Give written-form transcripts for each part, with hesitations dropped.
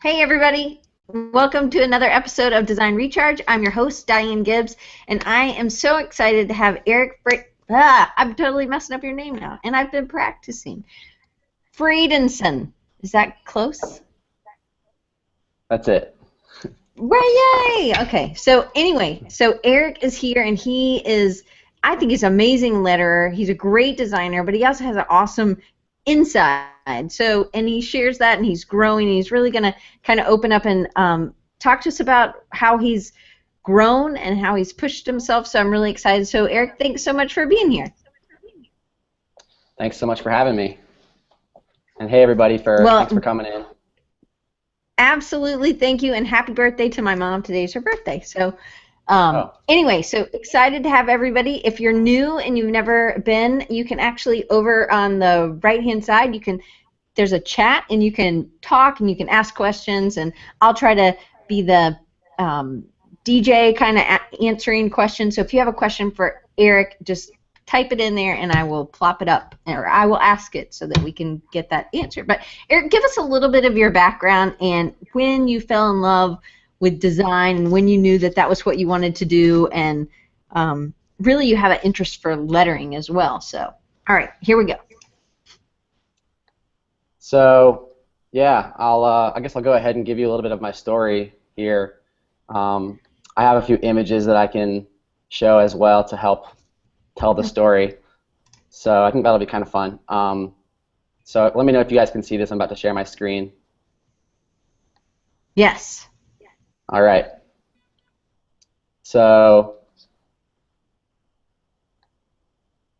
Hey everybody, welcome to another episode of Design Recharge. I'm your host, Diane Gibbs, and I am so excited to have I'm totally messing up your name now, and I've been practicing. Friedensohn. Is that close? That's it. Right, yay! Okay, so anyway, Eric is here, and I think he's an amazing letterer. He's a great designer, but he also has an awesome inside. So, and he shares that, and he's growing. He's really going to kind of open up and talk to us about how he's grown and how he's pushed himself. So I'm really excited. So, Eric, thanks so much for being here. Thanks so much for having me. And hey, everybody, thanks for coming in. Absolutely, thank you, and happy birthday to my mom. Today's her birthday. So, anyway, so excited to have everybody. If you're new and you've never been, you can actually, over on the right-hand side, there's a chat, and you can talk, and you can ask questions, and I'll try to be the DJ kind of answering questions. So if you have a question for Eric, just type it in there, and I will plop it up, or I will ask it so that we can get that answered. But Eric, give us a little bit of your background and when you fell in love with design and when you knew that that was what you wanted to do, and really you have an interest for lettering as well. So, all right, here we go. So, yeah, I guess I'll go ahead and give you a little bit of my story here. I have a few images that I can show as well to help tell the story. So I think that'll be kind of fun. So let me know if you guys can see this. I'm about to share my screen. Yes. All right. So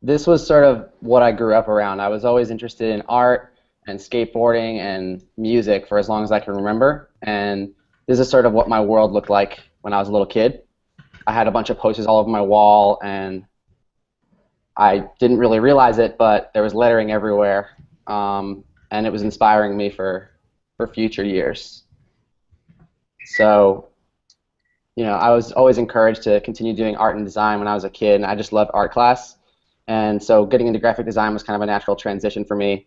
this was sort of what I grew up around. I was always interested in art and skateboarding and music for as long as I can remember. And this is sort of what my world looked like when I was a little kid. I had a bunch of posters all over my wall, and I didn't really realize it, but there was lettering everywhere, and it was inspiring me for future years. So, you know, I was always encouraged to continue doing art and design when I was a kid, and I just loved art class. And so getting into graphic design was kind of a natural transition for me.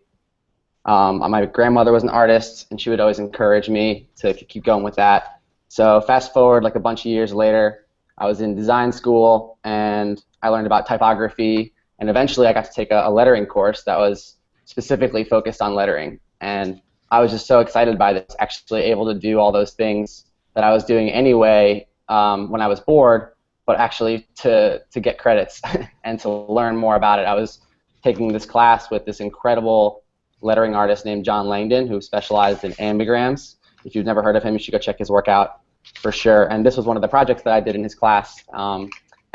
My grandmother was an artist, and she would always encourage me to keep going with that. So fast forward like a bunch of years later, I was in design school, and I learned about typography, and eventually I got to take a lettering course that was specifically focused on lettering. And I was just so excited by this, actually able to do all those things that I was doing anyway when I was bored, but actually to get credits and to learn more about it. I was taking this class with this incredible lettering artist named John Langdon, who specialized in ambigrams. If you've never heard of him, you should go check his work out for sure. And this was one of the projects that I did in his class. And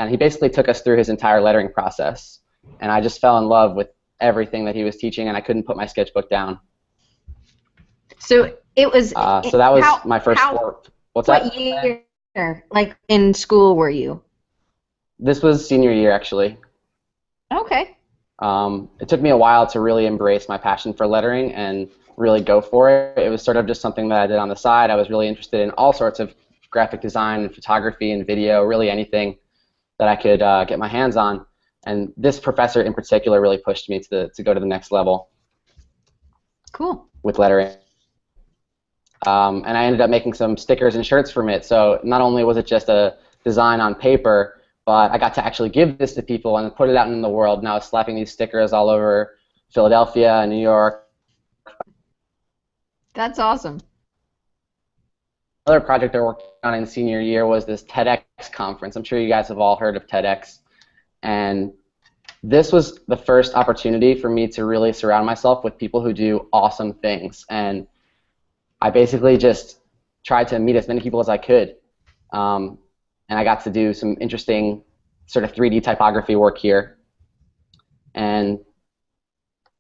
he basically took us through his entire lettering process. And I just fell in love with everything that he was teaching, and I couldn't put my sketchbook down. So it was. So that was my first. What year, like in school, were you? This was senior year, actually. Okay. It took me a while to really embrace my passion for lettering and really go for it. It was sort of just something that I did on the side. I was really interested in all sorts of graphic design and photography and video, really anything that I could get my hands on. And this professor in particular really pushed me to go to the next level. Cool. With lettering. And I ended up making some stickers and shirts from it. So not only was it just a design on paper, but I got to actually give this to people and put it out in the world. And I was slapping these stickers all over Philadelphia and New York. That's awesome. Another project I worked on in senior year was this TEDx conference. I'm sure you guys have all heard of TEDx. And this was the first opportunity for me to really surround myself with people who do awesome things. And I basically just tried to meet as many people as I could. And I got to do some interesting sort of 3D typography work here. And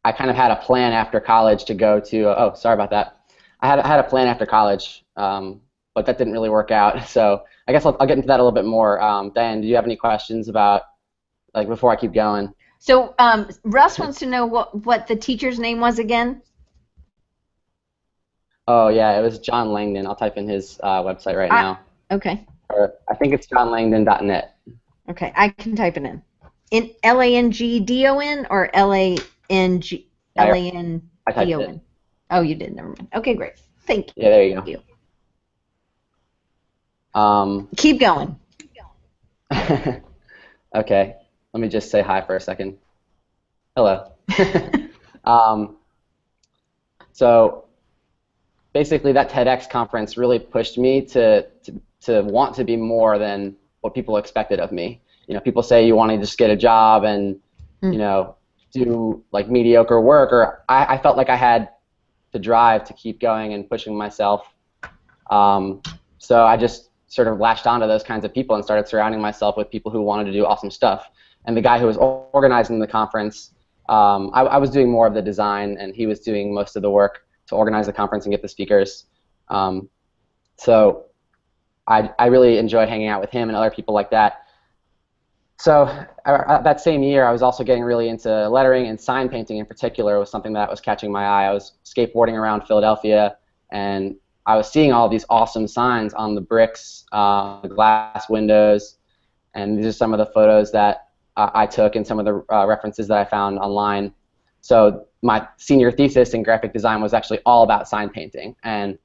I kind of had a plan after college to go to, oh, sorry about that. I had a plan after college, but that didn't really work out. So I guess I'll get into that a little bit more. Diane, do you have any questions about, like, before I keep going? So Russ wants to know what the teacher's name was again. Oh, yeah, it was John Langdon. I'll type in his website right now. Okay. Or I think it's johnlangdon.net. Okay, I can type it in. In Langdon or Langdon? I typed it. Oh, you did. Never mind. Okay, great. Thank you. Yeah, there you go. Keep going. Okay, let me just say hi for a second. Hello. um, so basically, that TEDx conference really pushed me to want to be more than what people expected of me. You know, people say you want to just get a job and, you know, do like mediocre work, or I felt like I had the drive to keep going and pushing myself. So I just sort of latched onto those kinds of people and started surrounding myself with people who wanted to do awesome stuff. And the guy who was organizing the conference, I was doing more of the design, and he was doing most of the work to organize the conference and get the speakers. So I really enjoyed hanging out with him and other people like that. So that same year, I was also getting really into lettering, and sign painting in particular was something that was catching my eye. I was skateboarding around Philadelphia, and I was seeing all these awesome signs on the bricks, the glass windows, and these are some of the photos that I took and some of the references that I found online. So my senior thesis in graphic design was actually all about sign painting, and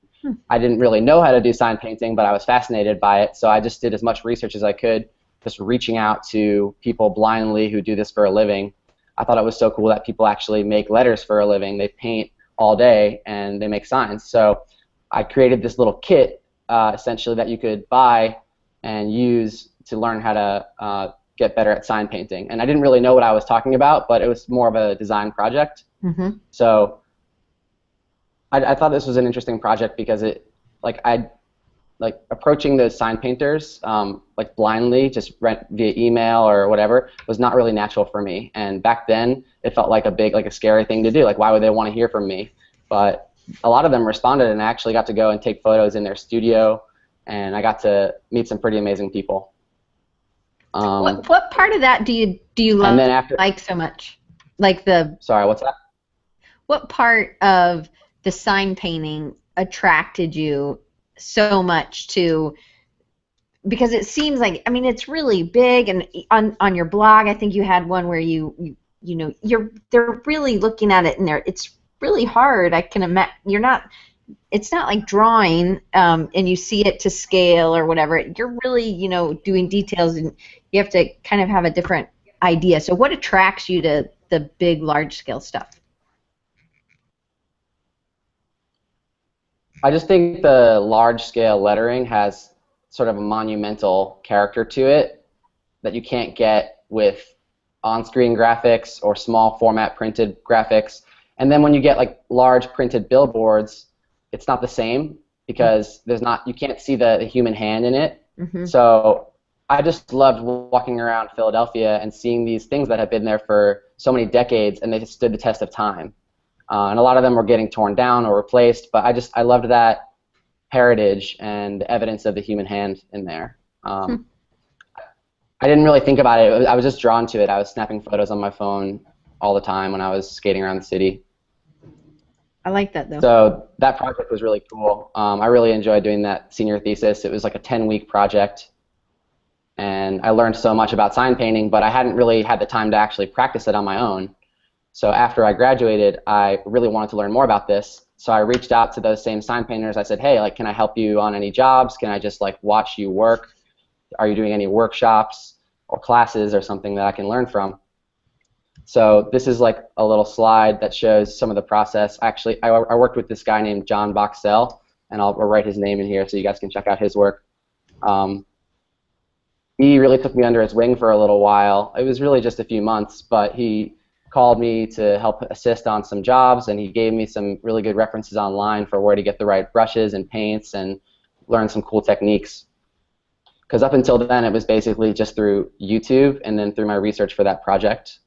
I didn't really know how to do sign painting, but I was fascinated by it, so I just did as much research as I could, just reaching out to people blindly who do this for a living. I thought it was so cool that people actually make letters for a living. They paint all day and they make signs. So I created this little kit, essentially, that you could buy and use to learn how to get better at sign painting. And I didn't really know what I was talking about, but it was more of a design project. So I thought this was an interesting project because like approaching those sign painters like blindly, just via email or whatever, was not really natural for me. And back then, it felt like a scary thing to do. Like, why would they want to hear from me? But a lot of them responded, and I actually got to go and take photos in their studio, and I got to meet some pretty amazing people. What part of that do you like so much? Like the Sorry, what's that? What part of the sign painting attracted you so much to, because it seems like, I mean, it's really big, and on your blog I think you had one where you know they're really looking at it, and it's really hard. I can imagine it's not like drawing and you see it to scale or whatever. You're really, you know, doing details, and you have to kind of have a different idea. So what attracts you to the big, large scale stuff? I just think the large-scale lettering has sort of a monumental character to it that you can't get with on-screen graphics or small format printed graphics. And then when you get like large printed billboards, it's not the same because you can't see the human hand in it. So I just loved walking around Philadelphia and seeing these things that have been there for so many decades, and they just stood the test of time. And a lot of them were getting torn down or replaced, but I loved that heritage and the evidence of the human hand in there. I didn't really think about it. I was just drawn to it. I was snapping photos on my phone all the time when I was skating around the city. I like that, though. So that project was really cool. I really enjoyed doing that senior thesis. It was like a 10-week project, and I learned so much about sign painting, but I hadn't really had the time to actually practice it on my own. So after I graduated, I really wanted to learn more about this. So I reached out to those same sign painters. I said, hey, like, can I help you on any jobs? Can I just like watch you work? Are you doing any workshops or classes or something that I can learn from? So this is like a little slide that shows some of the process. Actually, I worked with this guy named John Boxell, and I'll write his name in here so you guys can check out his work. He really took me under his wing for a little while. It was really just a few months, but he called me to help assist on some jobs, and he gave me some really good references online for where to get the right brushes and paints and learn some cool techniques. Because up until then, it was basically just through YouTube and then through my research for that project.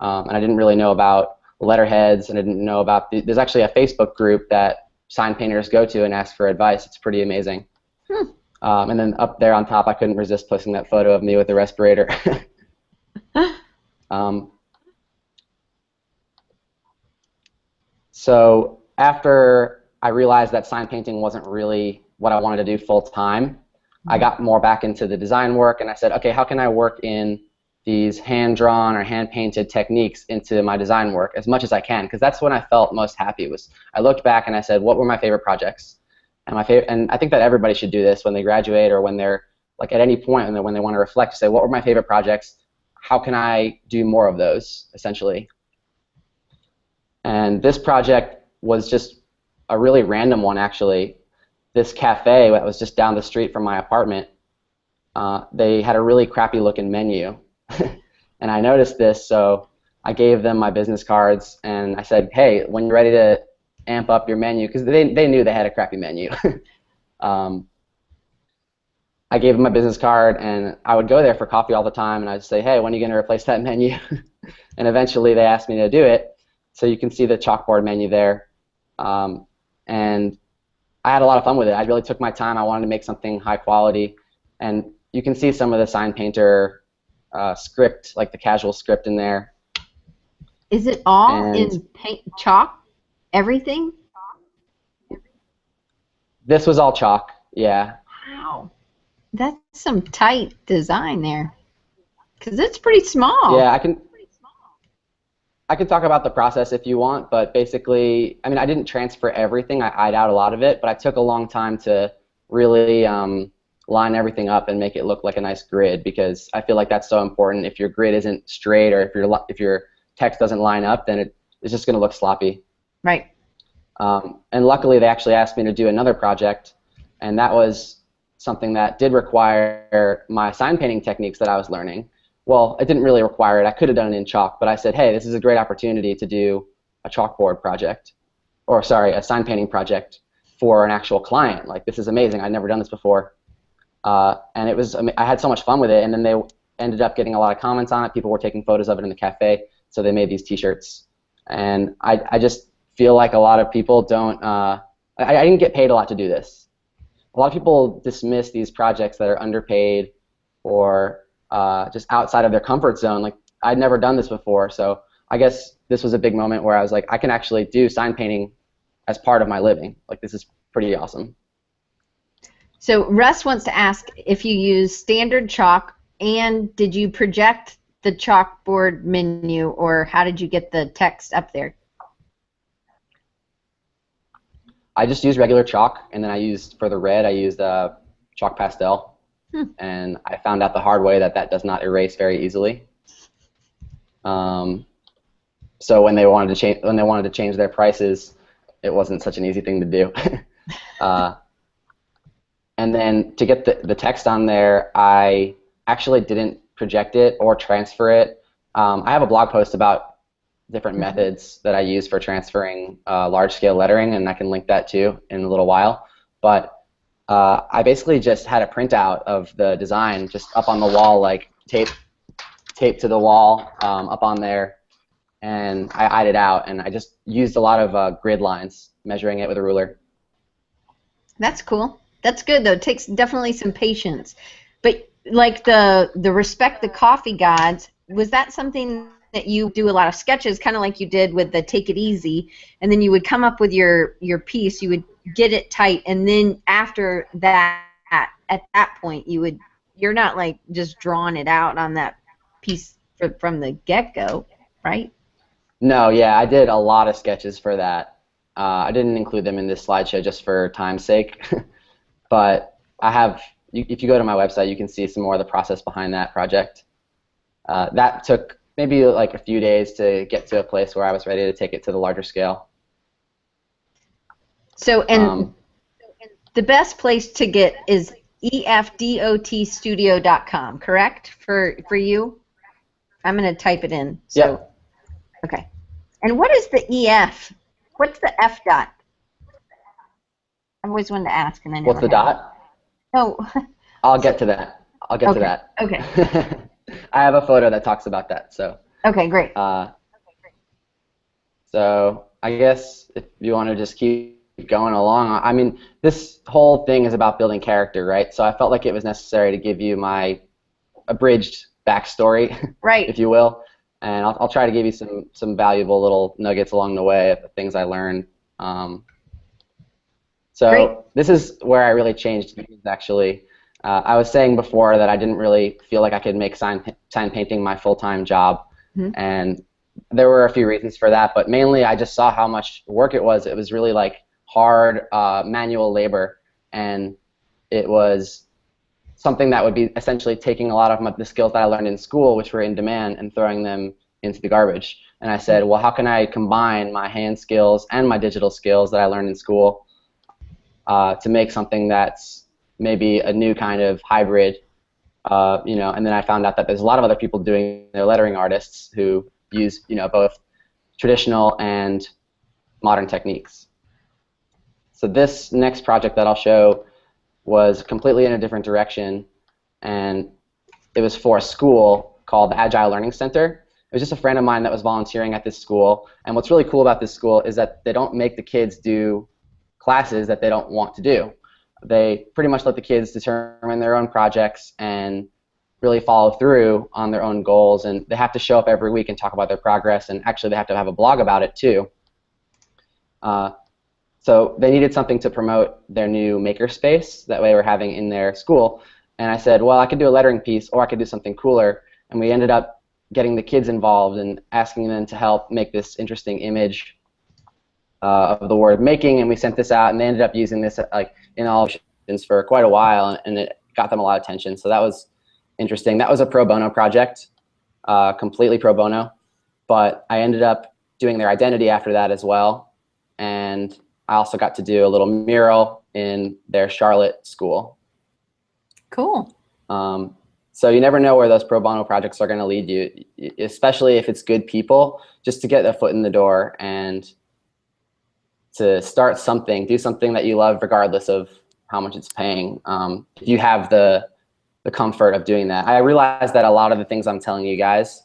And I didn't really know about letterheads, and I didn't know about there's actually a Facebook group that sign painters go to and ask for advice. It's pretty amazing. And then up there on top, I couldn't resist posting that photo of me with the respirator. So after I realized that sign painting wasn't really what I wanted to do full time, I got more back into the design work, and I said, okay, how can I work in these hand-drawn or hand-painted techniques into my design work as much as I can? Because that's when I felt most happy. I looked back and I said, what were my favorite projects? And my favorite, and I think that everybody should do this when they graduate or when they're like at any point when they want to reflect, say, what were my favorite projects? How can I do more of those, essentially? And this project was just a really random one, actually. This cafe that was just down the street from my apartment, they had a really crappy looking menu. And I noticed this, so I gave them my business cards and I said, hey, when you're ready to amp up your menu, because they knew they had a crappy menu. I gave them my business card and I would go there for coffee all the time and I'd say, hey, when are you going to replace that menu? And eventually they asked me to do it. So you can see the chalkboard menu there. And I had a lot of fun with it. I really took my time. I wanted to make something high quality. And you can see some of the sign painter script, like the casual script in there. Is it all in paint, chalk? Everything? This was all chalk, yeah. Wow. That's some tight design there. Because it's pretty small. Yeah, I can talk about the process if you want, but basically, I mean, I didn't transfer everything. I eyed out a lot of it, but I took a long time to really line everything up and make it look like a nice grid, because I feel like that's so important. If your grid isn't straight or if your text doesn't line up, then it's just going to look sloppy. Right. And luckily, they actually asked me to do another project, and that was something that did require my sign painting techniques that I was learning. Well, it didn't really require it. I could have done it in chalk, but I said, hey, this is a great opportunity to do a chalkboard project, or sorry, a sign painting project for an actual client. Like, this is amazing. I'd never done this before. And it was, I had so much fun with it, and then they ended up getting a lot of comments on it. People were taking photos of it in the cafe, so they made these t-shirts. And I just feel like a lot of people don't, I didn't get paid a lot to do this. A lot of people dismiss these projects that are underpaid or just outside of their comfort zone. Like, I'd never done this before, so I guess this was a big moment where I was like, I can actually do sign painting as part of my living. Like, this is pretty awesome. So Russ wants to ask if you use standard chalk, and did you project the chalkboard menu, or how did you get the text up there? I just used regular chalk, and then for the red, I used chalk pastel. And I found out the hard way that does not erase very easily. So when they wanted to change their prices, it wasn't such an easy thing to do. And then to get the text on there, I actually didn't project it or transfer it. I have a blog post about different methods that I use for transferring large-scale lettering, and I can link that too in a little while. But I basically just had a printout of the design just up on the wall, like taped to the wall up on there, and I eyed it out, and I just used a lot of grid lines, measuring it with a ruler. That's cool. That's good, though. It takes definitely some patience. But like the Respect the Coffee Gods, was that something that you do a lot of sketches, kind of like you did with the Take It Easy, and then you would come up with your piece, you would get it tight, and then after that, at that point, you're not like just drawing it out on that piece from the get-go, right? No, yeah, I did a lot of sketches for that. I didn't include them in this slideshow just for time's sake, but if you go to my website, you can see some more of the process behind that project. That took maybe like a few days to get to a place where I was ready to take it to the larger scale. So, and the best place to get is efdotstudio.com, correct? For you? I'm going to type it in. So, yep. Okay. And what is the EF? What's the F dot? I've always wanted to ask, and I never What's the dot? Oh. I'll get to that. I'll get to that. Okay. I have a photo that talks about that. So. Okay, great. So I guess if you want to just keep going along, I mean, this whole thing is about building character, right? So I felt like it was necessary to give you my abridged backstory, right, if you will, and I'll try to give you some valuable little nuggets along the way of the things I learned. So great. This is where I really changed things, actually. I was saying before that I didn't really feel like I could make sign painting my full-time job, and there were a few reasons for that, but mainly I just saw how much work it was. It was really like hard manual labor, and it was something that would be essentially taking a lot of the skills that I learned in school, which were in demand, and throwing them into the garbage. And I said, well, how can I combine my hand skills and my digital skills that I learned in school to make something that's maybe a new kind of hybrid, and then I found out that there's a lot of other people doing, they're lettering artists who use, both traditional and modern techniques. So this next project that I'll show was completely in a different direction, and it was for a school called the Agile Learning Center. It was just a friend of mine that was volunteering at this school, and what's really cool about this school is that they don't make the kids do classes that they don't want to do. They pretty much let the kids determine their own projects and really follow through on their own goals, and they have to show up every week and talk about their progress, and actually they have to have a blog about it too. So they needed something to promote their new makerspace that they were having in their school, and I said, well, I could do a lettering piece or I could do something cooler, and we ended up getting the kids involved and asking them to help make this interesting image of the word making, and we sent this out, and they ended up using this in all options for quite a while, and it got them a lot of attention. So that was interesting. That was a pro bono project, completely pro bono, but I ended up doing their identity after that as well, and I also got to do a little mural in their Charlotte school. Cool. So you never know where those pro bono projects are going to lead you, especially if it's good people, just to get their foot in the door and to start something, do something that you love regardless of how much it's paying. If you have the comfort of doing that. I realize that a lot of the things I'm telling you guys,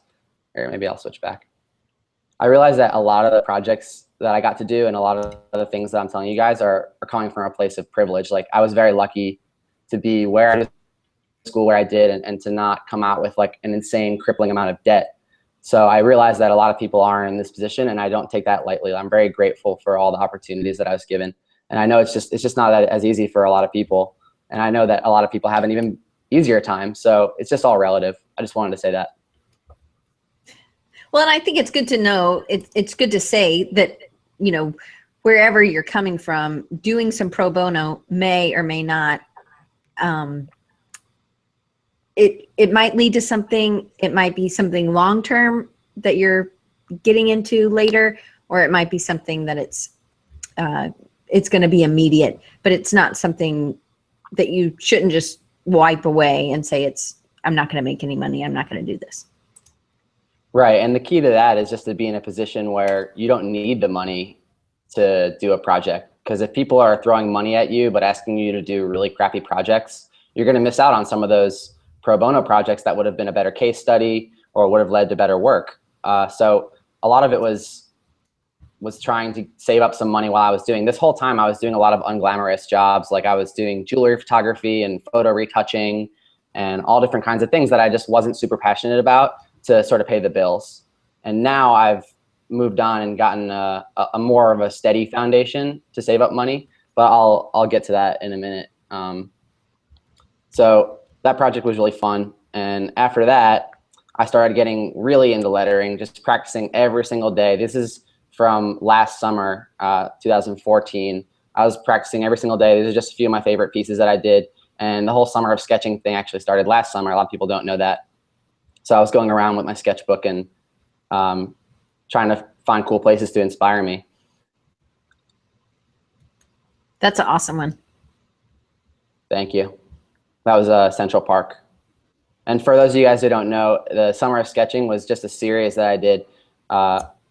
or maybe I'll switch back. I realize that a lot of the projects that I got to do and a lot of the things that I'm telling you guys are coming from a place of privilege. Like, I was very lucky to be where I did, school where I did, and to not come out with like an insane crippling amount of debt. So I realize that a lot of people aren't in this position, and I don't take that lightly. I'm very grateful for all the opportunities that I was given. And I know it's just not as easy for a lot of people. And I know that a lot of people have an even easier time. So it's just all relative. I just wanted to say that. Well, and I think it's good to know, it's good to say that, wherever you're coming from, doing some pro bono may or may not, it might lead to something. It might be something long-term that you're getting into later, or it might be something that it's going to be immediate, but it's not something that you shouldn't just wipe away and say I'm not going to make any money. I'm not going to do this. Right, and the key to that is just to be in a position where you don't need the money to do a project. Because if people are throwing money at you but asking you to do really crappy projects, you're going to miss out on some of those pro bono projects that would have been a better case study or would have led to better work. So a lot of it was trying to save up some money while I was doing. This whole time I was doing a lot of unglamorous jobs. Like, I was doing jewelry photography and photo retouching and all different kinds of things that I just wasn't super passionate about to sort of pay the bills. And now I've moved on and gotten a more of a steady foundation to save up money, but I'll get to that in a minute. So that project was really fun. And after that, I started getting really into lettering, just practicing every single day. This is from last summer, 2014. I was practicing every single day. These are just a few of my favorite pieces that I did. And the whole summer of sketching thing actually started last summer. A lot of people don't know that. So I was going around with my sketchbook and trying to find cool places to inspire me. That's an awesome one. Thank you. That was Central Park. And for those of you guys who don't know, the Summer of Sketching was just a series that I did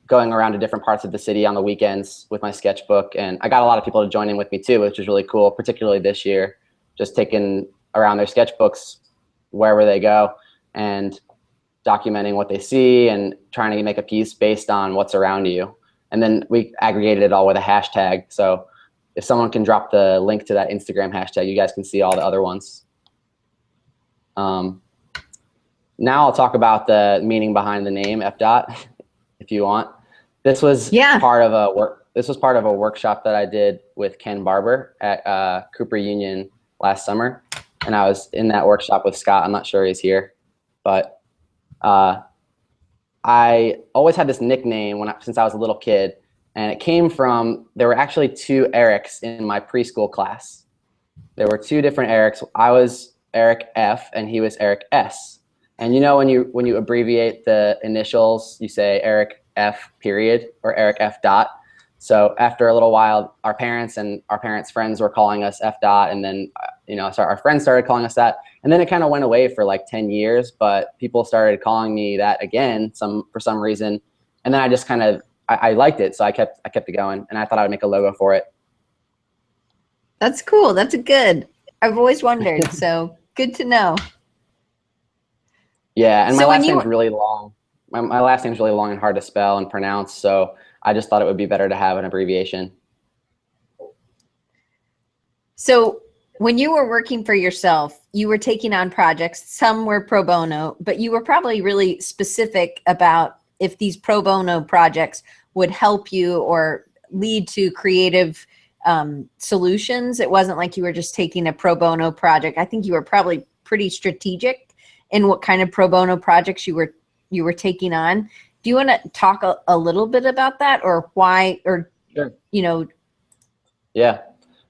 going around to different parts of the city on the weekends with my sketchbook. And I got a lot of people to join in with me too, which was really cool, particularly this year, just taking around their sketchbooks wherever they go and documenting what they see and trying to make a piece based on what's around you. And then we aggregated it all with a hashtag. So if someone can drop the link to that Instagram hashtag, you guys can see all the other ones. Now I'll talk about the meaning behind the name FDOT, if you want. This was part of a workshop that I did with Ken Barber at Cooper Union last summer, and I was in that workshop with Scott. I'm not sure he's here, but I always had this nickname since I was a little kid, And it came from, there were actually two Erics in my preschool class. There were two different Erics. I was Eric F and he was Eric S. And you know, when you abbreviate the initials, you say Eric F period or Eric F dot. So after a little while, our parents and our parents' friends were calling us F dot, and then so our friends started calling us that, and then it kind of went away for like 10 years. But people started calling me that again, for some reason, and then I just kind of I liked it, so I kept it going, and I thought I would make a logo for it. That's cool. That's good. I've always wondered, so good to know. Yeah, and my last name's really long. My last name's really long and hard to spell and pronounce, so I just thought it would be better to have an abbreviation. So when you were working for yourself, you were taking on projects, some were pro bono, but you were probably really specific about if these pro bono projects would help you or lead to creative solutions. It wasn't like you were just taking a pro bono project. I think you were probably pretty strategic in what kind of pro bono projects you were taking on. Do you want to talk a little bit about that, or why, or Sure. Yeah.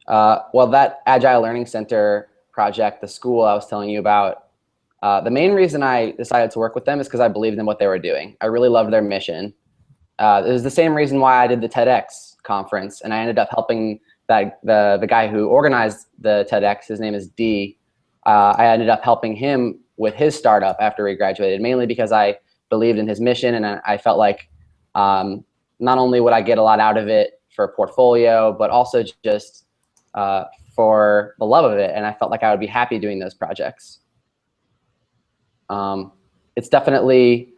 Well, that Agile Learning Center project, the school I was telling you about, the main reason I decided to work with them is because I believed in what they were doing. I really loved their mission. It was the same reason why I did the TEDx conference, and I ended up helping the guy who organized the TEDx. His name is D. I ended up helping him with his startup after he graduated, mainly because I believed in his mission, and I felt like not only would I get a lot out of it for a portfolio, but also just for the love of it, and I felt like I would be happy doing those projects. It's definitely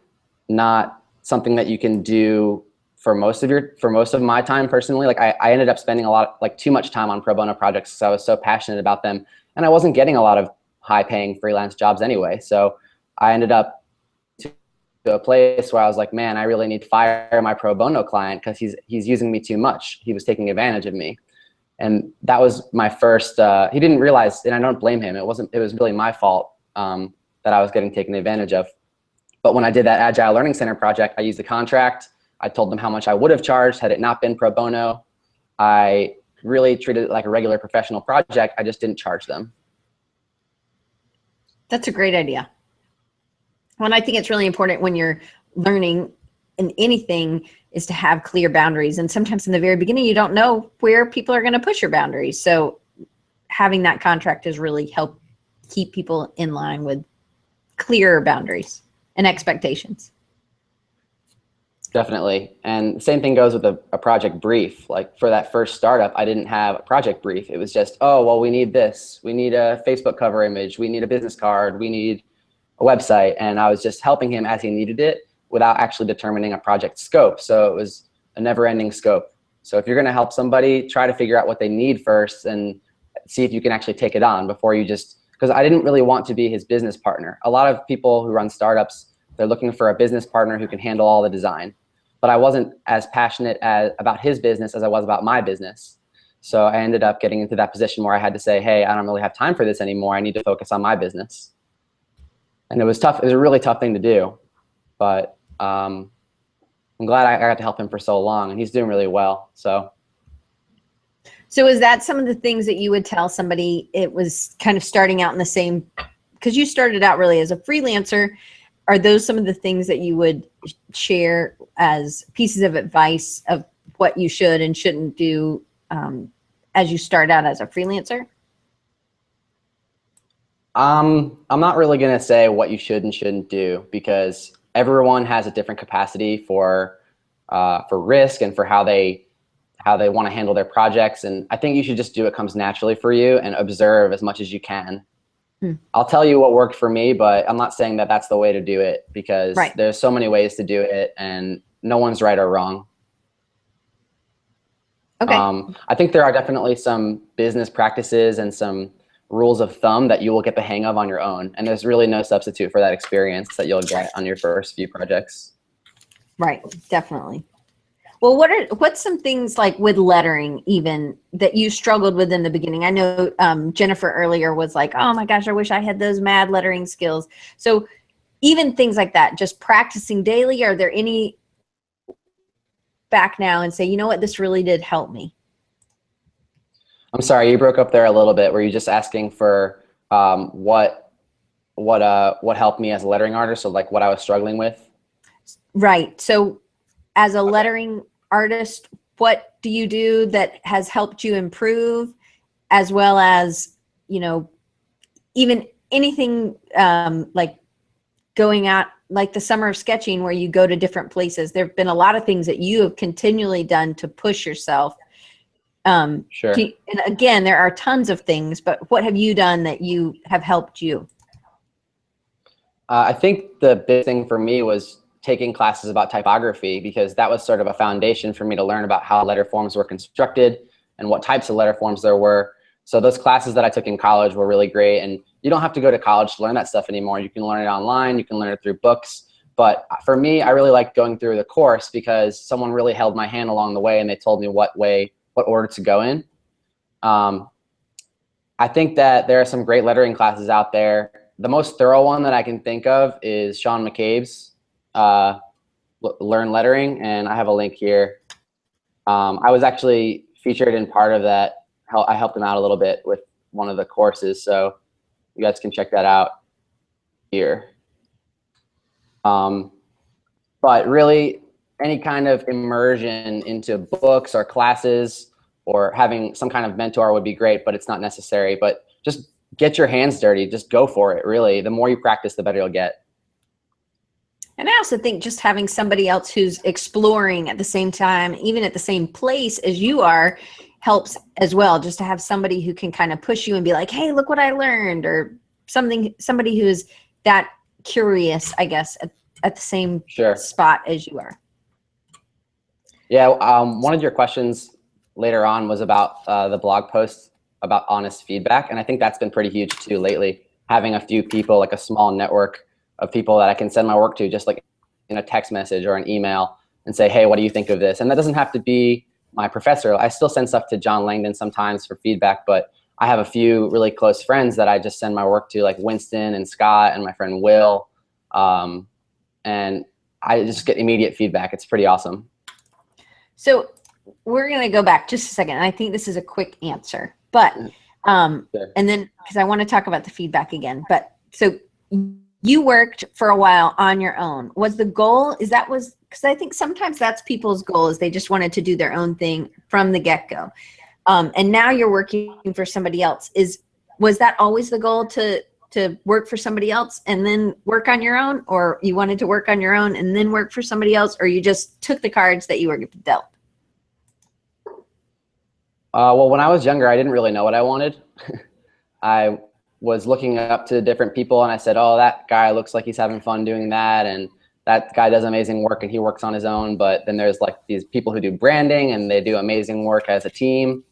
not something that you can do for most of my time personally. Like I ended up spending too much time on pro bono projects because I was so passionate about them, and I wasn't getting a lot of high-paying freelance jobs anyway. So I ended up to a place where I was like, man, I really need to fire my pro bono client because he's using me too much. He was taking advantage of me. And that was my first, he didn't realize, and I don't blame him. It was really my fault that I was getting taken advantage of. But when I did that Agile Learning Center project, I used the contract. I told them how much I would have charged had it not been pro bono. I really treated it like a regular professional project. I just didn't charge them. That's a great idea. Well, and I think it's really important when you're learning in anything is to have clear boundaries. And sometimes in the very beginning, you don't know where people are going to push your boundaries. So having that contract has really helped keep people in line with clearer boundaries and expectations. Definitely. And the same thing goes with a project brief. Like for that first startup, I didn't have a project brief. It was just, oh, well, we need this. We need a Facebook cover image. We need a business card. We need a website. And I was just helping him as he needed it without actually determining a project scope. So it was a never-ending scope. So if you're going to help somebody, try to figure out what they need first and see if you can actually take it on before you just, because I didn't really want to be his business partner. A lot of people who run startups, they're looking for a business partner who can handle all the design. But I wasn't as passionate about his business as I was about my business. So I ended up getting into that position where I had to say, hey, I don't really have time for this anymore. I need to focus on my business. And it was tough. It was a really tough thing to do. But I'm glad I got to help him for so long, and he's doing really well. So is that some of the things that you would tell somebody? It was kind of starting out in the same, because you started out really as a freelancer. Are those some of the things that you would share as pieces of advice of what you should and shouldn't do as you start out as a freelancer? I'm not really going to say what you should and shouldn't do, because everyone has a different capacity for risk and for how they want to handle their projects. And I think you should just do what comes naturally for you and observe as much as you can. I'll tell you what worked for me, but I'm not saying that that's the way to do it, because there's so many ways to do it and no one's right or wrong. Okay. I think there are definitely some business practices and some rules of thumb that you will get the hang of on your own. And there's really no substitute for that experience that you'll get on your first few projects. Right, definitely. Well, what's some things like with lettering even that you struggled with in the beginning? I know Jennifer earlier was like, oh my gosh, I wish I had those mad lettering skills. So even things like that, just practicing daily, are there any back now and say, you know what, this really did help me? I'm sorry, you broke up there a little bit. Were you just asking for what helped me as a lettering artist, so like what I was struggling with? Right. So as a lettering artist, what do you do that has helped you improve, as well as, you know, even anything like going out, like the summer of sketching where you go to different places? There have been a lot of things that you have continually done to push yourself. Sure. And again, there are tons of things, but what have you done that you have helped you? I think the big thing for me was taking classes about typography, because that was sort of a foundation for me to learn about how letter forms were constructed and what types of letter forms there were. So those classes that I took in college were really great, and you don't have to go to college to learn that stuff anymore. You can learn it online, you can learn it through books. But for me, I really liked going through the course because someone really held my hand along the way and they told me what order to go in. I think that there are some great lettering classes out there. The most thorough one that I can think of is Sean McCabe's Learn Lettering, and I have a link here. I was actually featured in part of that. I helped him out a little bit with one of the courses, so you guys can check that out here. But really, any kind of immersion into books or classes or having some kind of mentor would be great, but it's not necessary. But just get your hands dirty. Just go for it, really. The more you practice, the better you'll get. And I also think just having somebody else who's exploring at the same time, even at the same place as you are, helps as well. Just to have somebody who can kind of push you and be like, hey, look what I learned, or somebody who is that curious, I guess, at the same spot as you are. Yeah, one of your questions later on was about the blog post about honest feedback, and I think that's been pretty huge too lately. Having a few people, like a small network of people that I can send my work to, just like in a text message or an email, and say, hey, what do you think of this? And that doesn't have to be my professor. I still send stuff to John Langdon sometimes for feedback, but I have a few really close friends that I just send my work to, like Winston and Scott and my friend Will, and I just get immediate feedback. It's pretty awesome. So we're going to go back just a second. And I think this is a quick answer, but, and then, because I want to talk about the feedback again, but so you worked for a while on your own. Was the goal, because I think sometimes that's people's goal, is they just wanted to do their own thing from the get-go. And now you're working for somebody else. Was that always the goal, to work for somebody else and then work on your own, or you wanted to work on your own and then work for somebody else, or you just took the cards that you were dealt? Well, when I was younger, I didn't really know what I wanted. I was looking up to different people and I said, oh, that guy looks like he's having fun doing that, and that guy does amazing work and he works on his own. But then there's like these people who do branding and they do amazing work as a team.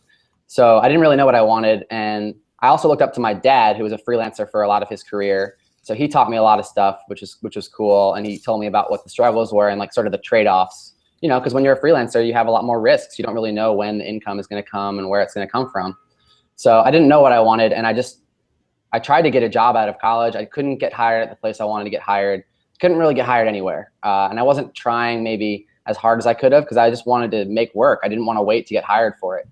So I didn't really know what I wanted. And I also looked up to my dad, who was a freelancer for a lot of his career. So he taught me a lot of stuff, which was cool. And he told me about what the struggles were and like sort of the trade-offs, you know, because when you're a freelancer, you have a lot more risks. You don't really know when the income is going to come and where it's going to come from. So I didn't know what I wanted. And I tried to get a job out of college. I couldn't get hired at the place I wanted to get hired. Couldn't really get hired anywhere. And I wasn't trying maybe as hard as I could have, because I just wanted to make work. I didn't want to wait to get hired for it.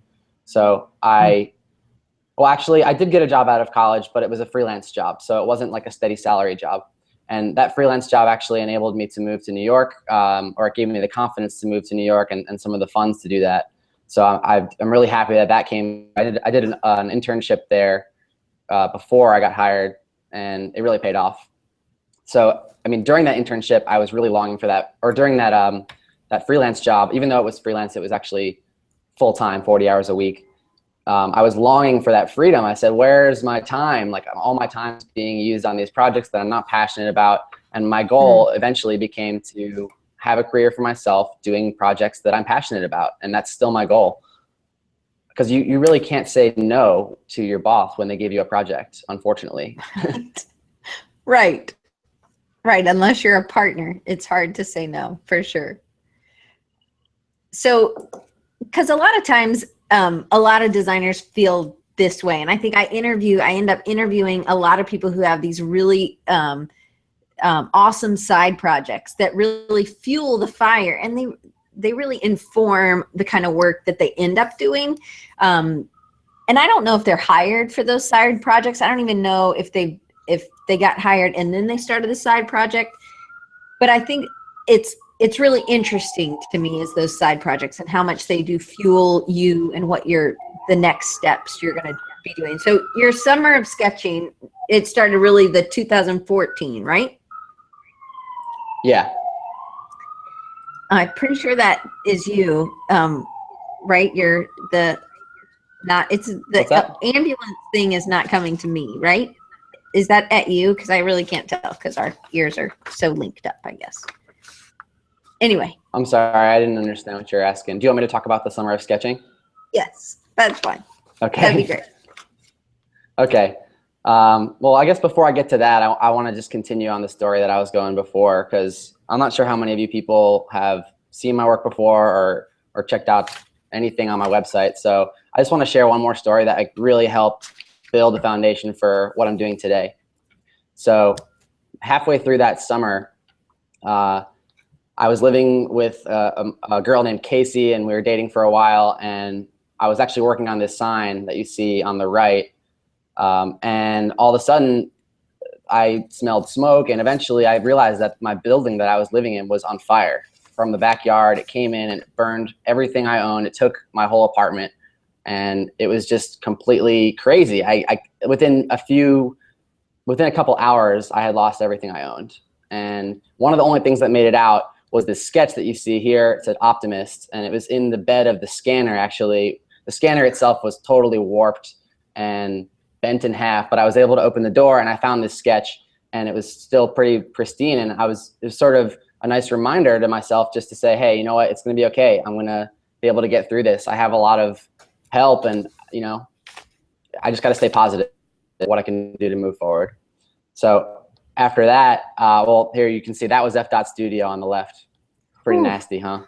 So well, actually, I did get a job out of college, but it was a freelance job. So it wasn't like a steady salary job. And that freelance job actually enabled me to move to New York, or it gave me the confidence to move to New York and some of the funds to do that. So I'm really happy that came. I did an internship there before I got hired, and it really paid off. So, I mean, during that internship, I was really longing for that, or during that that freelance job, even though it was freelance, it was actually full-time, 40 hours a week. I was longing for that freedom. I said, where's my time? Like, all my time is being used on these projects that I'm not passionate about. And my goal eventually became to have a career for myself doing projects that I'm passionate about. And that's still my goal. Because you really can't say no to your boss when they give you a project, unfortunately. Right. Right. Unless you're a partner, it's hard to say no, for sure. So, because a lot of times, a lot of designers feel this way. And I think I end up interviewing a lot of people who have these really awesome side projects that really fuel the fire. And they really inform the kind of work that they end up doing. And I don't know if they're hired for those side projects. I don't even know if they got hired and then they started the side project. But I think it's really interesting to me as those side projects and how much they do fuel you and what the next steps you're going to be doing. So your summer of sketching, it started really the 2014, right? Yeah. I'm pretty sure that is you, right? It's the ambulance thing is not coming to me, right? Is that at you? Because I really can't tell because our ears are so linked up, I guess. Anyway. I'm sorry, I didn't understand what you're asking. Do you want me to talk about the summer of sketching? Yes, that's fine. Okay. That'd be great. Okay. Well, I guess before I get to that, I want to just continue on the story that I was going before, because I'm not sure how many of you people have seen my work before or checked out anything on my website. So I just want to share one more story that really helped build the foundation for what I'm doing today. So halfway through that summer, I was living with a girl named Casey, and we were dating for a while, and I was actually working on this sign that you see on the right. And all of a sudden, I smelled smoke, and eventually I realized that my building that I was living in was on fire. From the backyard, it came in and it burned everything I owned. It took my whole apartment, and it was just completely crazy. Within a couple hours, I had lost everything I owned. And one of the only things that made it out was this sketch that you see here. It said Optimist, and it was in the bed of the scanner, actually. The scanner itself was totally warped and bent in half, but I was able to open the door and I found this sketch, and it was still pretty pristine. And it was sort of a nice reminder to myself just to say, hey, you know what, it's going to be okay. I'm going to be able to get through this. I have a lot of help, and I just got to stay positive what I can do to move forward. So after that, well, here you can see that was F. Studio on the left. Pretty nasty, huh?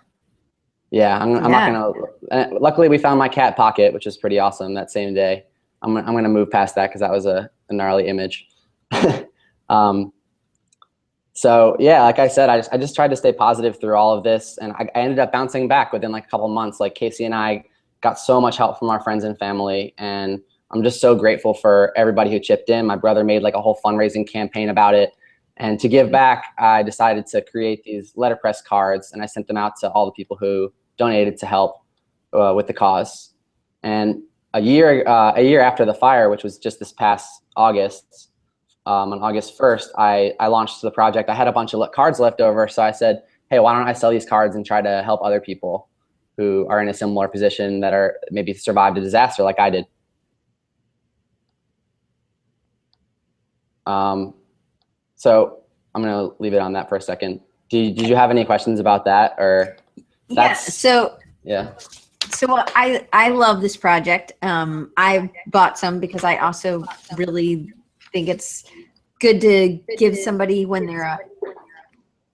Yeah, I'm not gonna. Luckily, we found my cat Pocket, which is pretty awesome that same day. I'm gonna move past that because that was a gnarly image. So yeah, like I said, I just tried to stay positive through all of this, and I ended up bouncing back within like a couple months. Like Casey and I got so much help from our friends and family, and I'm just so grateful for everybody who chipped in. My brother made like a whole fundraising campaign about it. And to give back, I decided to create these letterpress cards, and I sent them out to all the people who donated to help with the cause. And a year after the fire, which was just this past August, on August 1st, I launched the project. I had a bunch of cards left over, so I said, hey, why don't I sell these cards and try to help other people who are in a similar position that are maybe survived a disaster like I did. So I'm going to leave it on that for a second. Did you have any questions about that, or? Yeah. So I love this project. I bought some because I also really think it's good to give somebody when they're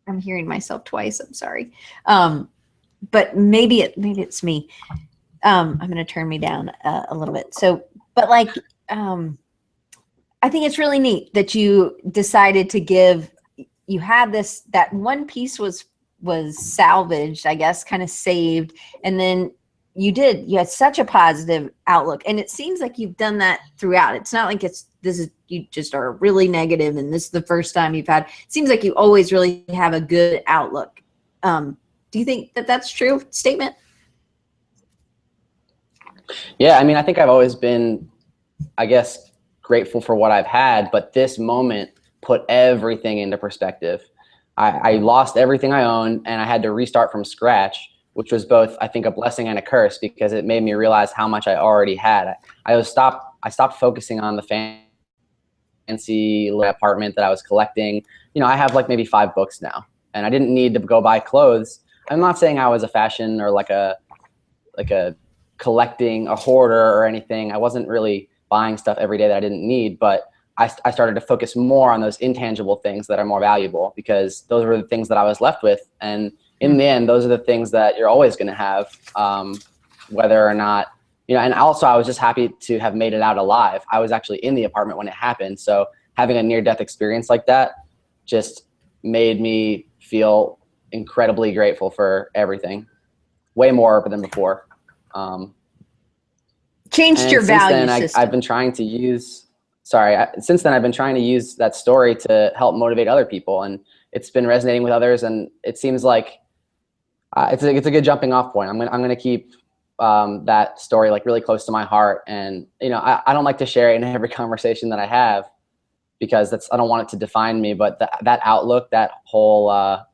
I'm hearing myself twice. I'm sorry. But maybe it's me. I'm going to turn me down a little bit. So, but like, I think it's really neat that you decided to give. You had that one piece was salvaged, I guess, kind of saved, and then you had such a positive outlook, and it seems like you've done that throughout. It's not like you just are really negative and this is the first time you've had. It seems like you always really have a good outlook. Do you think that that's true statement? Yeah, I mean, I think I've always been, I guess, grateful for what I've had, but this moment put everything into perspective. I lost everything I owned, and I had to restart from scratch, which was both, I think, a blessing and a curse, because it made me realize how much I already had. I stopped focusing on the fancy apartment that I was collecting. I have like maybe 5 books now, and I didn't need to go buy clothes. I'm not saying I was a fashion or like a collecting, a hoarder or anything. I wasn't really buying stuff every day that I didn't need, but I started to focus more on those intangible things that are more valuable, because those were the things that I was left with. And in the end, those are the things that you're always going to have, whether or not, and also I was just happy to have made it out alive. I was actually in the apartment when it happened. So having a near-death experience like that just made me feel incredibly grateful for everything. way more than before. Changed your value system. I've been trying to use, since then I've been trying to use that story to help motivate other people, and it's been resonating with others, and it seems like it's a good jumping off point. I'm gonna keep that story like really close to my heart, and I don't like to share it in every conversation that I have, because I don't want it to define me, but that outlook, that whole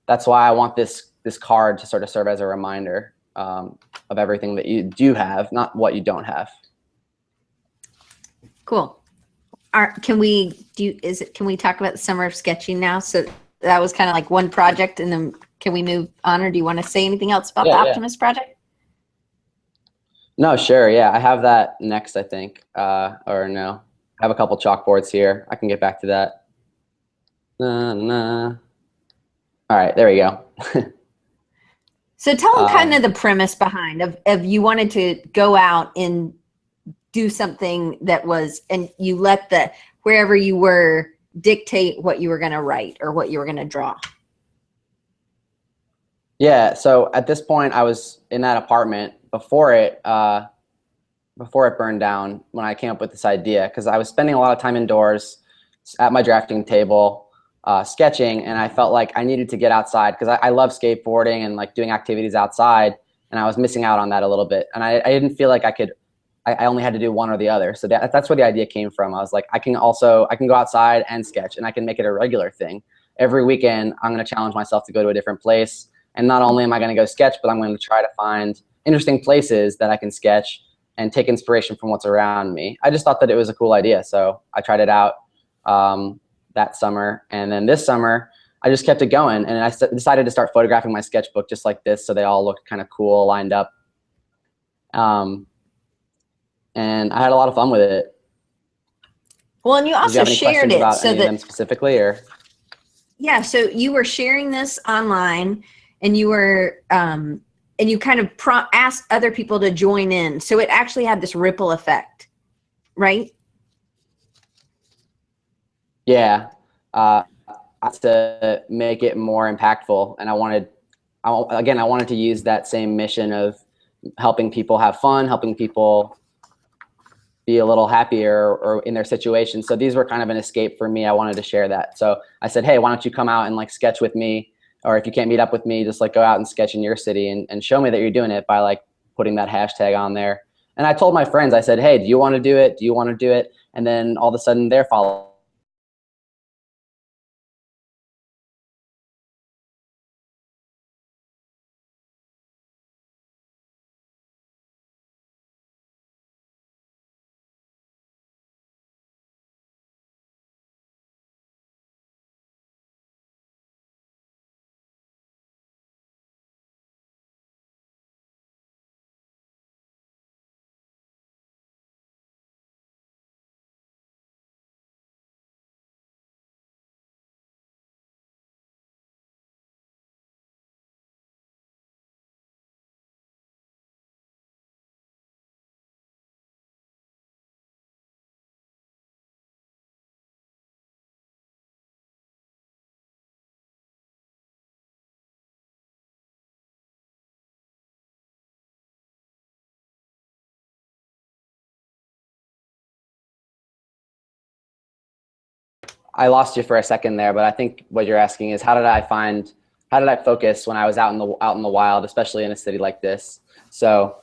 that's why I want this card to sort of serve as a reminder of everything that you do have, not what you don't have. Cool. Can we talk about the summer of sketching now? So that was kind of like one project, and then can we move on, or do you want to say anything else about the Optimist project? No, sure. Yeah, I have that next, I think. Or no, I have a couple chalkboards here. I can get back to that. All right, there we go. So tell them kind of the premise behind of you wanted to go out and do something that was, and you let wherever you were dictate what you were going to write or what you were going to draw. Yeah, so at this point I was in that apartment before it burned down, when I came up with this idea, because I was spending a lot of time indoors at my drafting table sketching, and I felt like I needed to get outside, because I love skateboarding and like doing activities outside, and I was missing out on that a little bit, and I didn't feel like I only had to do one or the other. So that's where the idea came from. I was like, I can go outside and sketch, and I can make it a regular thing. Every weekend I'm going to challenge myself to go to a different place, and not only am I going to go sketch, but I'm going to try to find interesting places that I can sketch and take inspiration from what's around me. I just thought that it was a cool idea, so I tried it out that summer, and then this summer I just kept it going, and I decided to start photographing my sketchbook just like this, so they all looked kind of cool, lined up, and I had a lot of fun with it. Well, and you also shared it, so that them specifically, or yeah, so you were sharing this online, and you were and you kind of asked other people to join in, so it actually had this ripple effect, right? Yeah, to make it more impactful, and I wanted to use that same mission of helping people have fun, helping people be a little happier or in their situation. So these were kind of an escape for me. I wanted to share that. So I said, hey, why don't you come out and like sketch with me? Or if you can't meet up with me, just like go out and sketch in your city, and show me that you're doing it by like putting that hashtag on there. And I told my friends, I said, hey, do you want to do it? Do you want to do it? And then all of a sudden they're following I lost you for a second there, but I think what you're asking is how did I focus when I was out in the wild, especially in a city like this? So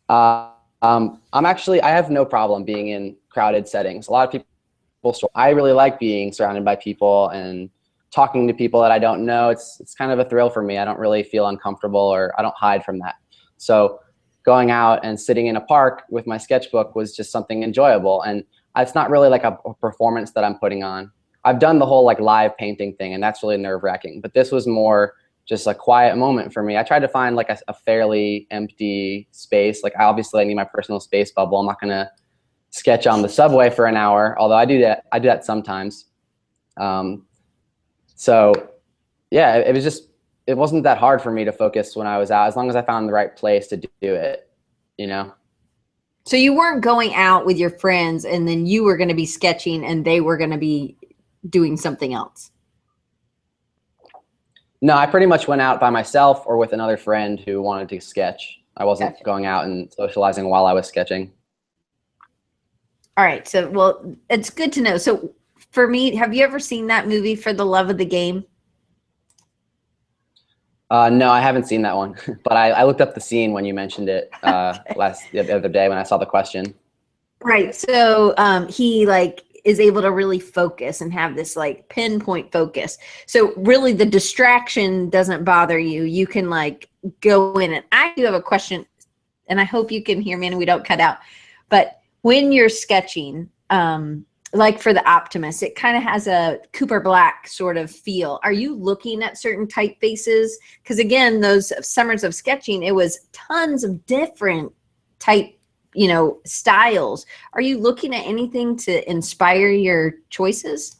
I have no problem being in crowded settings. A lot of people, I really like being surrounded by people and talking to people that I don't know. It's kind of a thrill for me. I don't really feel uncomfortable, or I don't hide from that. So going out and sitting in a park with my sketchbook was just something enjoyable. And it's not really like a performance that I'm putting on. I've done the whole like live painting thing, and that's really nerve wracking. But this was more just a quiet moment for me. I tried to find like a fairly empty space. Like obviously I need my personal space bubble. I'm not gonna sketch on the subway for an hour, although I do that sometimes. So yeah, it wasn't that hard for me to focus when I was out, as long as I found the right place to do it, you know? So you weren't going out with your friends and then you were going to be sketching and they were going to be doing something else? No, I pretty much went out by myself or with another friend who wanted to sketch. I wasn't going out and socializing while I was sketching. All right. So, well, it's good to know. So for me, have you ever seen that movie For the Love of the Game? No, I haven't seen that one, but I looked up the scene when you mentioned it the other day when I saw the question. Right. So he like is able to really focus and have this like pinpoint focus. So really the distraction doesn't bother you. You can like go in. And I do have a question, and I hope you can hear me and we don't cut out. But when you're sketching, like for the Optimist, it kind of has a Cooper Black sort of feel. Are you looking at certain typefaces? Because again, those summers of sketching, it was tons of different type, styles. Are you looking at anything to inspire your choices?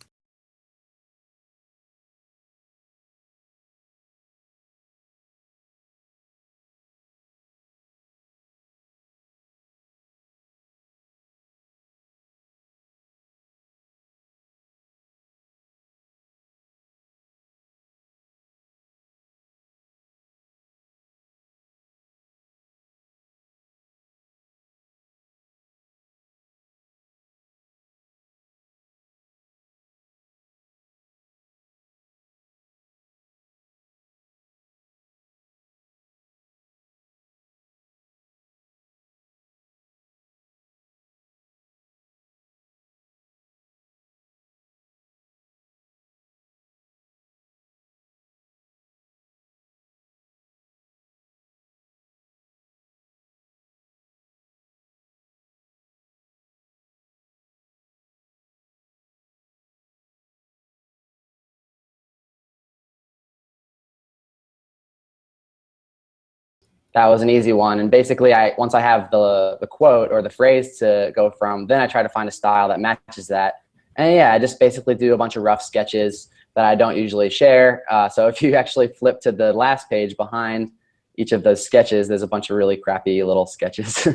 That was an easy one. And basically, once I have the quote or the phrase to go from, then I try to find a style that matches that. And yeah, I just basically do a bunch of rough sketches that I don't usually share. So if you actually flip to the last page behind each of those sketches, there's a bunch of really crappy little sketches.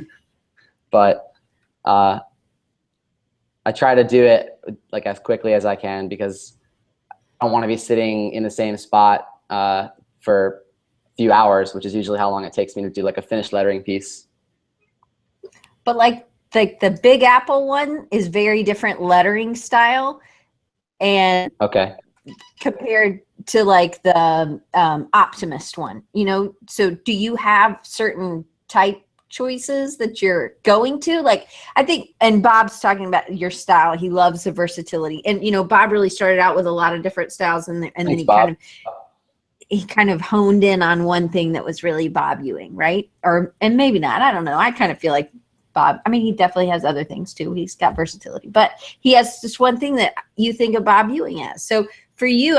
But I try to do it like as quickly as I can because I don't want to be sitting in the same spot for few hours, which is usually how long it takes me to do like a finished lettering piece. But like the Big Apple one is very different lettering style, and compared to like the Optimist one, so do you have certain type choices that you're going to? Like I think, and Bob's talking about your style, he loves the versatility, and Bob really started out with a lot of different styles, and then Thanks, he Bob. he kind of honed in on one thing that was really Bob Ewing, right? And maybe not, I don't know. I kind of feel like Bob, I mean, he definitely has other things too. He's got versatility, but he has just one thing that you think of Bob Ewing as. So for you,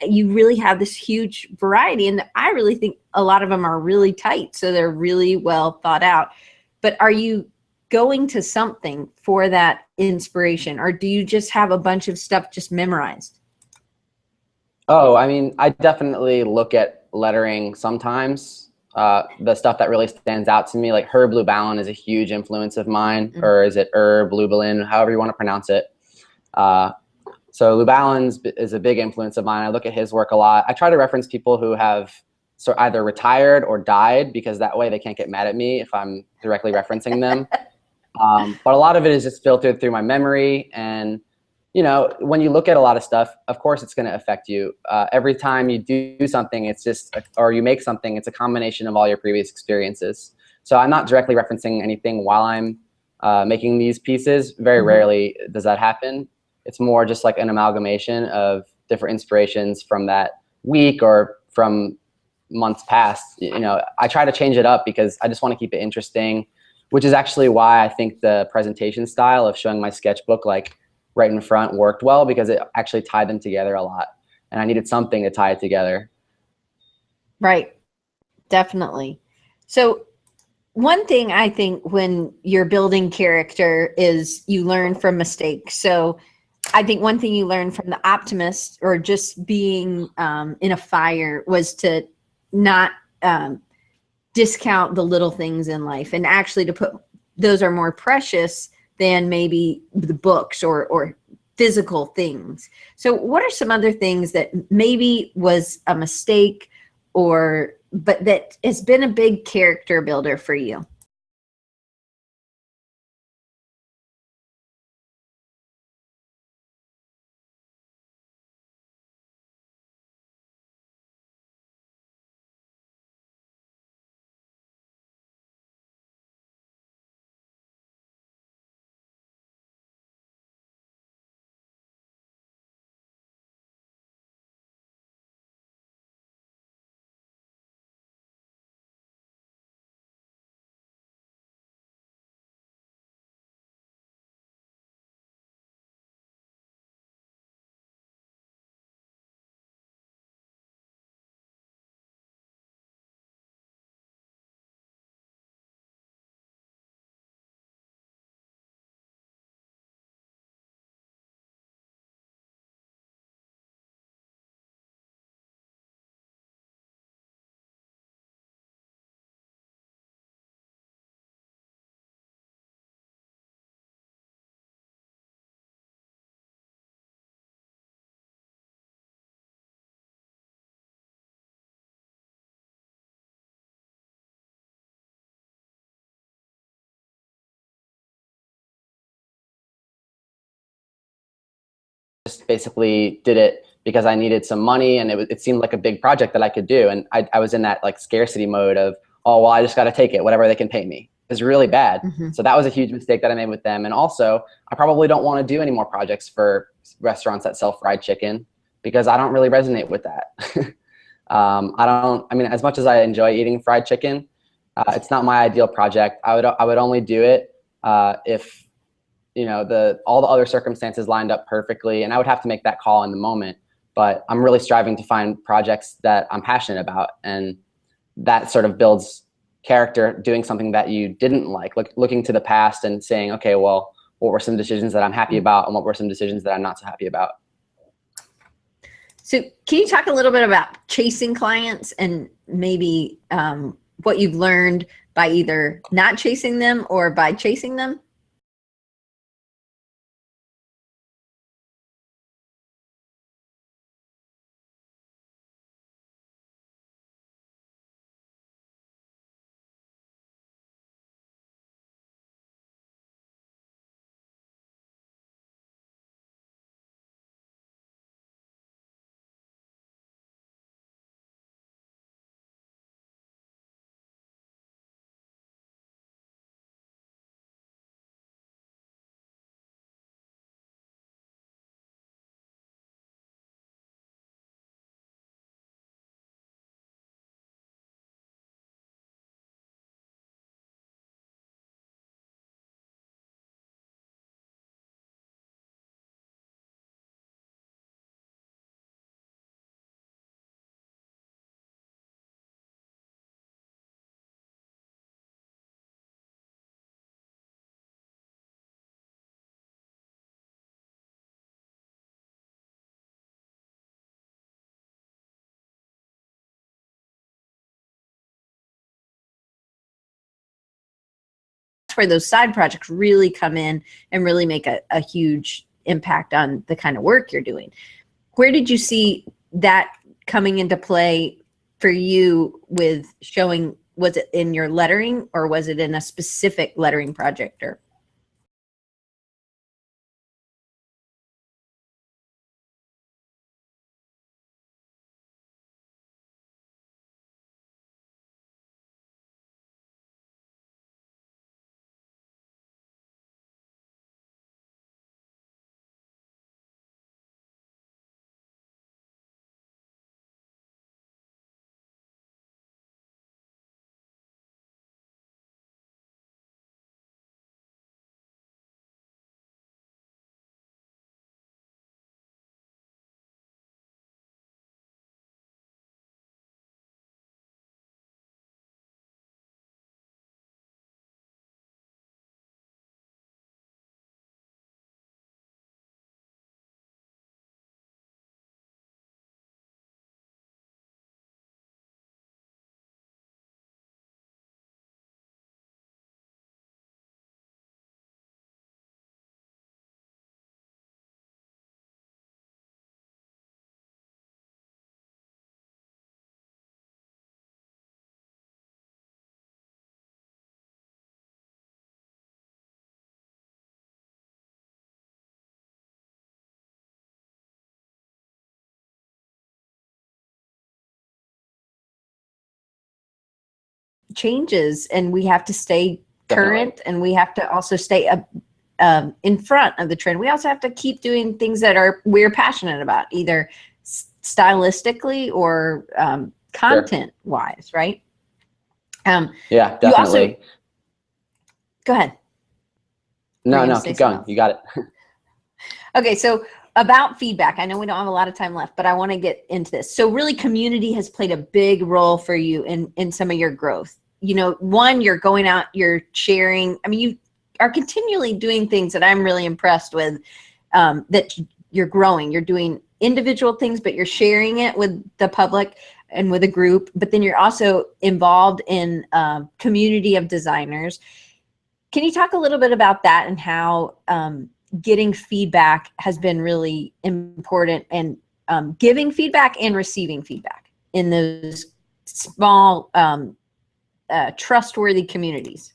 you really have this huge variety, and I really think a lot of them are really tight. So they're really well thought out. But are you going to something for that inspiration, or do you just have a bunch of stuff just memorized? Oh, I mean, I definitely look at lettering sometimes. The stuff that really stands out to me, like Herb Lubalin is a huge influence of mine, or is it Herb Lubalin, however you want to pronounce it. So Lubalin is a big influence of mine. I look at his work a lot. I try to reference people who have either retired or died, because that way they can't get mad at me if I'm directly referencing them. But a lot of it is just filtered through my memory, and when you look at a lot of stuff, of course it's going to affect you. Every time you do something, it's just, or you make something, it's a combination of all your previous experiences. So I'm not directly referencing anything while I'm making these pieces. Very rarely does that happen. It's more just like an amalgamation of different inspirations from that week or from months past. I try to change it up because I just want to keep it interesting, which is actually why I think the presentation style of showing my sketchbook like right in front worked well, because it actually tied them together a lot, and I needed something to tie it together. Right. Definitely. So one thing I think when you're building character is you learn from mistakes. So I think one thing you learn from the optimist, or just being in a fire, was to not discount the little things in life, and actually to put those are more precious than maybe the books or physical things. So what are some other things that maybe was a mistake, or but that has been a big character builder for you? Just basically did it because I needed some money, and it seemed like a big project that I could do, and I was in that like scarcity mode of, oh well, I just got to take it, whatever they can pay me. It's really bad. So that was a huge mistake that I made with them. And also, I probably don't want to do any more projects for restaurants that sell fried chicken, because I don't really resonate with that. I mean, as much as I enjoy eating fried chicken, it's not my ideal project. I would only do it if all the other circumstances lined up perfectly, and I would have to make that call in the moment. But I'm really striving to find projects that I'm passionate about, and that sort of builds character, doing something that you didn't like, looking to the past and saying, okay, well, what were some decisions that I'm happy about, and what were some decisions that I'm not so happy about. So can you talk a little bit about chasing clients, and maybe what you've learned by either not chasing them or by chasing them? That's where those side projects really come in and really make a huge impact on the kind of work you're doing. Where did you see that coming into play for you with showing? Was it in your lettering, or was it in a specific lettering project? Or changes, and we have to stay Definitely. current, and we have to also stay in front of the trend. We also have to keep doing things that we're passionate about, either stylistically or content wise, right? Yeah, definitely. You also, go ahead. No, keep going. You got it. Okay, so about feedback, I know we don't have a lot of time left, but I want to get into this. So really, community has played a big role for you in some of your growth. You know, one, you're going out, you're sharing. I mean, you are continually doing things that I'm really impressed with, that you're growing. You're doing individual things, but you're sharing it with the public and with a group. But then you're also involved in a community of designers. Can you talk a little bit about that and how getting feedback has been really important, and giving feedback and receiving feedback in those small, trustworthy communities?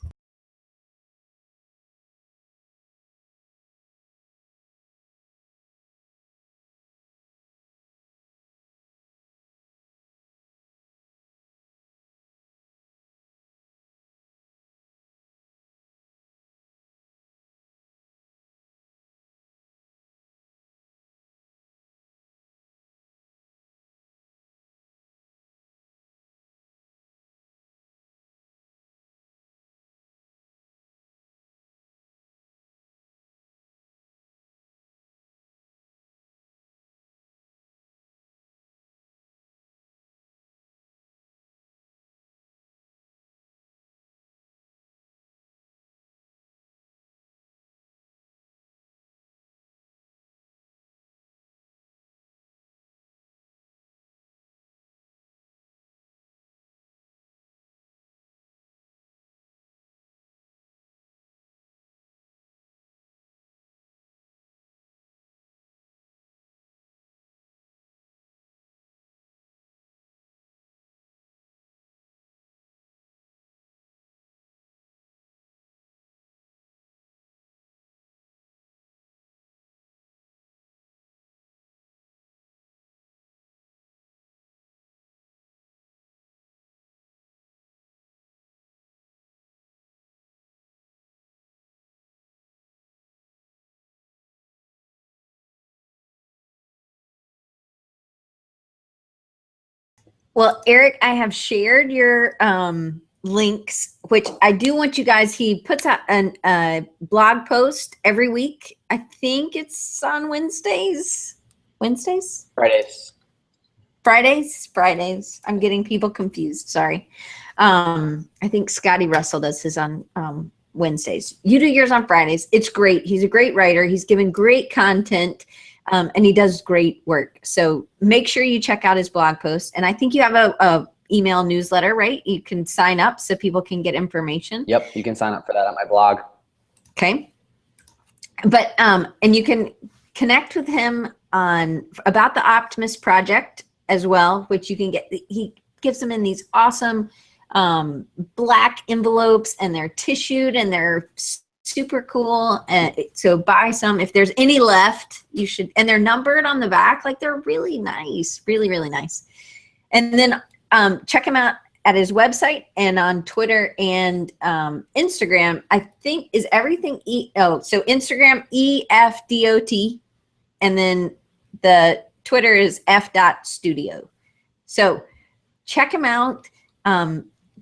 Well, Eric, I have shared your links, which I do want you guys. He puts out a blog post every week. I think it's on Wednesdays. Wednesdays? Fridays. Fridays. I'm getting people confused. Sorry. I think Scotty Russell does his on Wednesdays. You do yours on Fridays. It's great. He's a great writer. He's given great content, and he does great work. So make sure you check out his blog post. And I think you have a email newsletter, right? You can sign up so people can get information. Yep, you can sign up for that on my blog. Okay. But and you can connect with him on about the Optimist project as well, which you can get. He gives them in these awesome black envelopes, and they're tissued, and they're super cool. And so buy some if there's any left. You should, and they're numbered on the back. Like, they're really nice, really nice. And then check him out at his website and on Twitter and Instagram. I think is everything so Instagram EFDOT, and then the Twitter is f.studio. So check him out.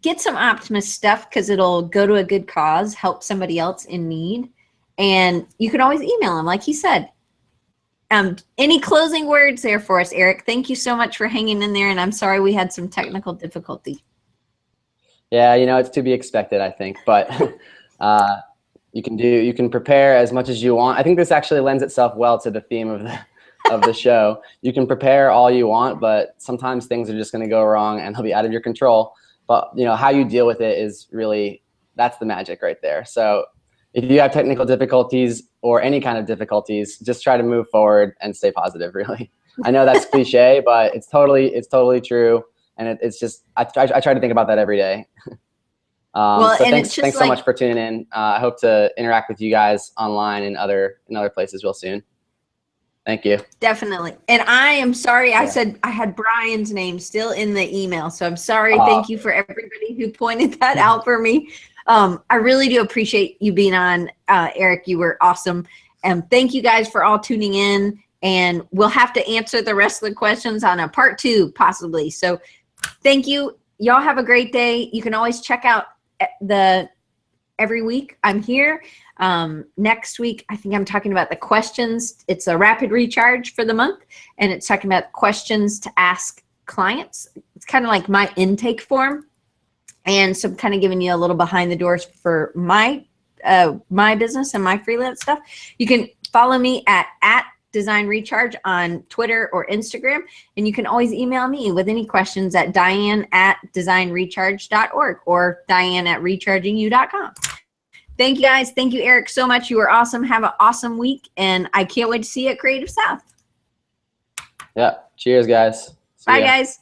Get some Optimist stuff, because it'll go to a good cause, help somebody else in need. And you can always email him, like he said. Any closing words there for us, Eric? Thank you so much for hanging in there, and I'm sorry we had some technical difficulty. Yeah, it's to be expected, I think, but you can prepare as much as you want. I think this actually lends itself well to the theme of the show. You can prepare all you want, but sometimes things are just going to go wrong and they'll be out of your control. But how you deal with it is really, that's the magic right there. So if you have technical difficulties or any kind of difficulties, just try to move forward and stay positive, really. I know that's cliche, but it's totally true. And it's just, I try to think about that every day. Well, so thanks so much for tuning in. I hope to interact with you guys online and other places real soon. Thank you. Definitely. And I am sorry, I Yeah. said I had Brian's name still in the email. So I'm sorry. Thank you for everybody who pointed that out for me. I really do appreciate you being on, Eric. You were awesome. And thank you guys for all tuning in. And we'll have to answer the rest of the questions on a part 2, possibly. So thank you. Y'all have a great day. You can always check out every week I'm here. Next week, I think I'm talking about the questions. It's a rapid recharge for the month, and it's talking about questions to ask clients. It's kind of like my intake form. And so I'm kind of giving you a little behind the doors for my business and my freelance stuff. You can follow me at Design Recharge on Twitter or Instagram, and you can always email me with any questions at diane@designrecharge.org or diane@rechargingyou.com. Thank you guys. Thank you, Eric, so much. You were awesome. Have an awesome week, and I can't wait to see you at Creative South. Yeah. Cheers, guys. Bye, guys.